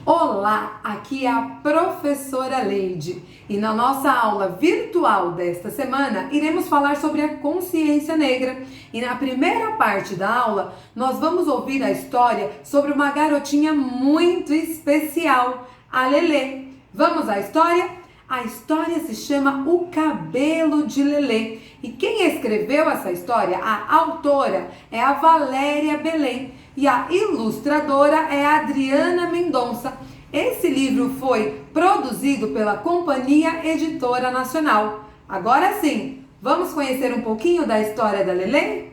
Olá, aqui é a professora Leide e na nossa aula virtual desta semana iremos falar sobre a consciência negra e na primeira parte da aula nós vamos ouvir a história sobre uma garotinha muito especial, a Lelê. Vamos à história? A história se chama O Cabelo de Lelê e quem escreveu essa história, a autora, é a Valéria Belém e a ilustradora é a Adriana Mendonça. Esse livro foi produzido pela Companhia Editora Nacional. Agora sim, vamos conhecer um pouquinho da história da Lelê?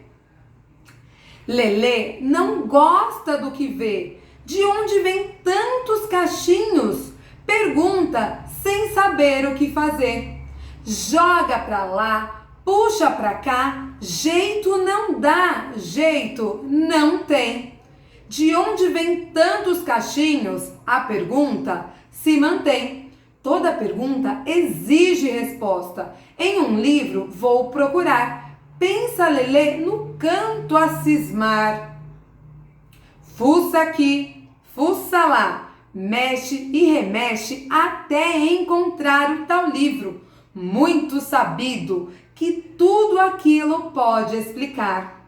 Lelê não gosta do que vê. De onde vem tantos cachinhos? Pergunta sem saber o que fazer. Joga pra lá, puxa pra cá, jeito não dá, jeito não tem. De onde vem tantos cachinhos? A pergunta se mantém. Toda pergunta exige resposta. Em um livro vou procurar. Pensa Lelê no canto a cismar. Fuça aqui, fuça lá, mexe e remexe até encontrar o tal livro, muito sabido, que tudo aquilo pode explicar.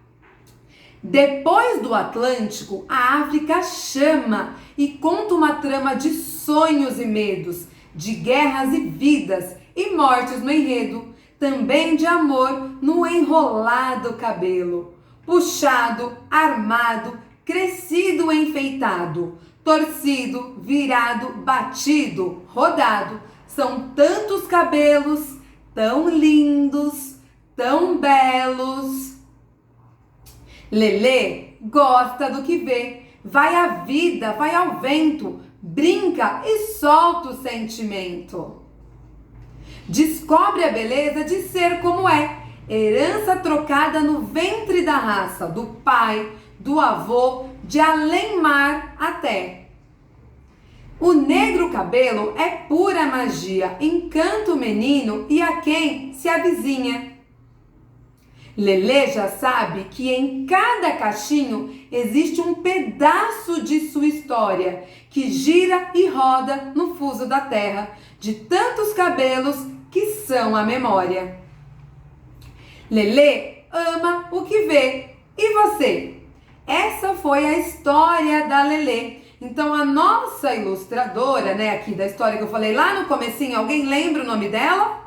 Depois do Atlântico, a África chama e conta uma trama de sonhos e medos, de guerras e vidas e mortes no enredo, também de amor no enrolado cabelo, puxado, armado, crescido, enfeitado, torcido, virado, batido, rodado. São tantos cabelos, tão lindos, tão belos. Lelê gosta do que vê, vai à vida, vai ao vento, brinca e solta o sentimento. Descobre a beleza de ser como é, herança trocada no ventre da raça, do pai, do avô, de além-mar até. O negro cabelo é pura magia, encanta o menino e a quem se avizinha. Lelê já sabe que em cada cachinho existe um pedaço de sua história que gira e roda no fuso da terra, de tantos cabelos que são a memória. Lelê ama o que vê. E você? Essa foi a história da Lelê. Então a nossa ilustradora, aqui da história que eu falei lá no comecinho, alguém lembra o nome dela?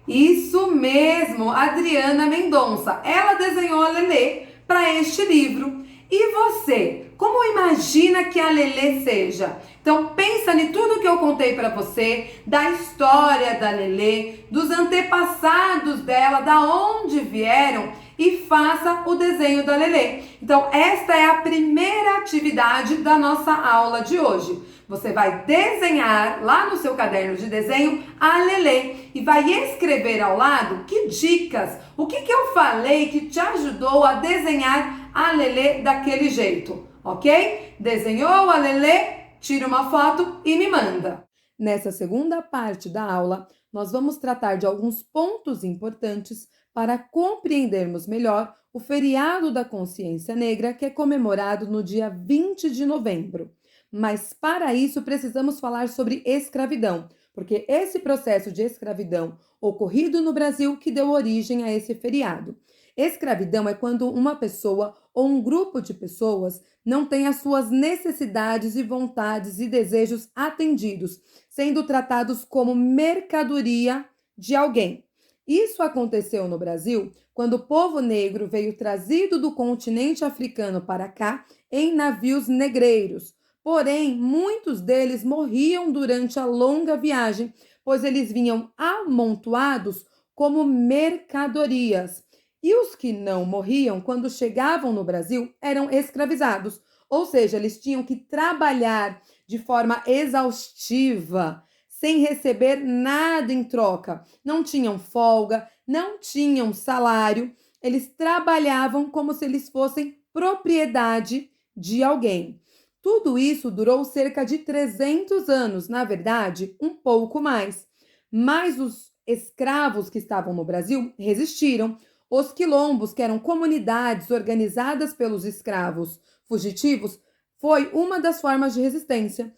Isso mesmo, Adriana Mendonça. Ela desenhou a Lelê para este livro. E você, como imagina que a Lelê seja? Então pensa em tudo que eu contei para você, da história da Lelê, dos antepassados dela, da onde vieram e faça o desenho da Lelê. Então esta é a primeira atividade da nossa aula de hoje. Você vai desenhar lá no seu caderno de desenho a Lelê e vai escrever ao lado que dicas, o que eu falei que te ajudou a desenhar a Lelê daquele jeito, ok? Desenhou a Lelê? Tira uma foto e me manda. Nessa segunda parte da aula, nós vamos tratar de alguns pontos importantes para compreendermos melhor o feriado da consciência negra que é comemorado no dia 20 de novembro. Mas para isso precisamos falar sobre escravidão, porque esse processo de escravidão ocorrido no Brasil que deu origem a esse feriado. Escravidão é quando uma pessoa ou um grupo de pessoas não tem as suas necessidades e vontades e desejos atendidos, sendo tratados como mercadoria de alguém. Isso aconteceu no Brasil quando o povo negro veio trazido do continente africano para cá em navios negreiros. Porém, muitos deles morriam durante a longa viagem, pois eles vinham amontoados como mercadorias. E os que não morriam, quando chegavam no Brasil, eram escravizados. Ou seja, eles tinham que trabalhar de forma exaustiva, sem receber nada em troca. Não tinham folga, não tinham salário. Eles trabalhavam como se eles fossem propriedade de alguém. Tudo isso durou cerca de 300 anos, na verdade, um pouco mais. Mas os escravos que estavam no Brasil resistiram. Os quilombos, que eram comunidades organizadas pelos escravos fugitivos, foi uma das formas de resistência.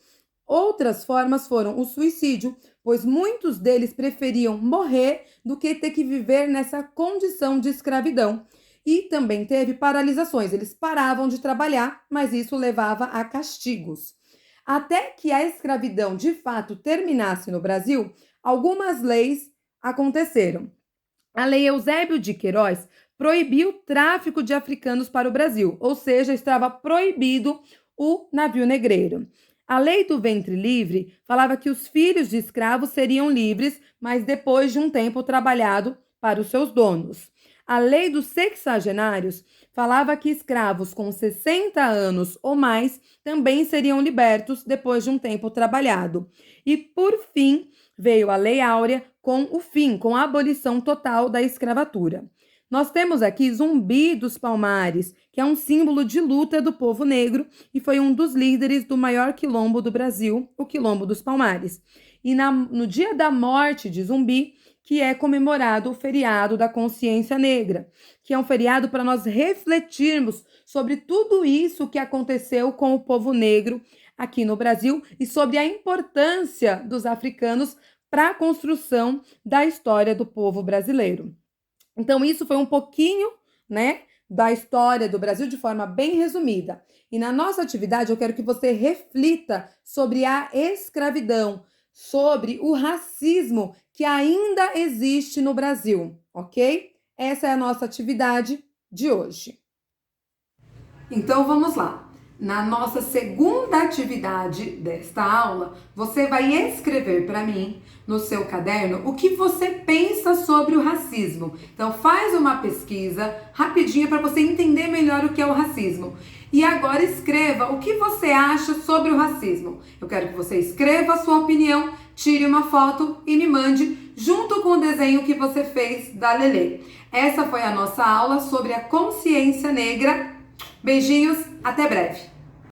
Outras formas foram o suicídio, pois muitos deles preferiam morrer do que ter que viver nessa condição de escravidão. E também teve paralisações, eles paravam de trabalhar, mas isso levava a castigos. Até que a escravidão de fato terminasse no Brasil, algumas leis aconteceram. A Lei Eusébio de Queiroz proibiu o tráfico de africanos para o Brasil, ou seja, estava proibido o navio negreiro. A Lei do Ventre Livre falava que os filhos de escravos seriam livres, mas depois de um tempo trabalhado para os seus donos. A Lei dos Sexagenários falava que escravos com 60 anos ou mais também seriam libertos depois de um tempo trabalhado. E, por fim, veio a Lei Áurea com a abolição total da escravatura. Nós temos aqui Zumbi dos Palmares, que é um símbolo de luta do povo negro e foi um dos líderes do maior quilombo do Brasil, o Quilombo dos Palmares. E no dia da morte de Zumbi, que é comemorado o feriado da consciência negra, que é um feriado para nós refletirmos sobre tudo isso que aconteceu com o povo negro aqui no Brasil e sobre a importância dos africanos para a construção da história do povo brasileiro. Então, isso foi um pouquinho, da história do Brasil de forma bem resumida. E na nossa atividade, eu quero que você reflita sobre a escravidão, sobre o racismo que ainda existe no Brasil, ok? Essa é a nossa atividade de hoje. Então, vamos lá. Na nossa segunda atividade desta aula, você vai escrever para mim no seu caderno o que você pensa sobre o racismo. Então faz uma pesquisa rapidinha para você entender melhor o que é o racismo. E agora escreva o que você acha sobre o racismo. Eu quero que você escreva a sua opinião, tire uma foto e me mande junto com o desenho que você fez da Lelê. Essa foi a nossa aula sobre a consciência negra. Beijinhos, até breve!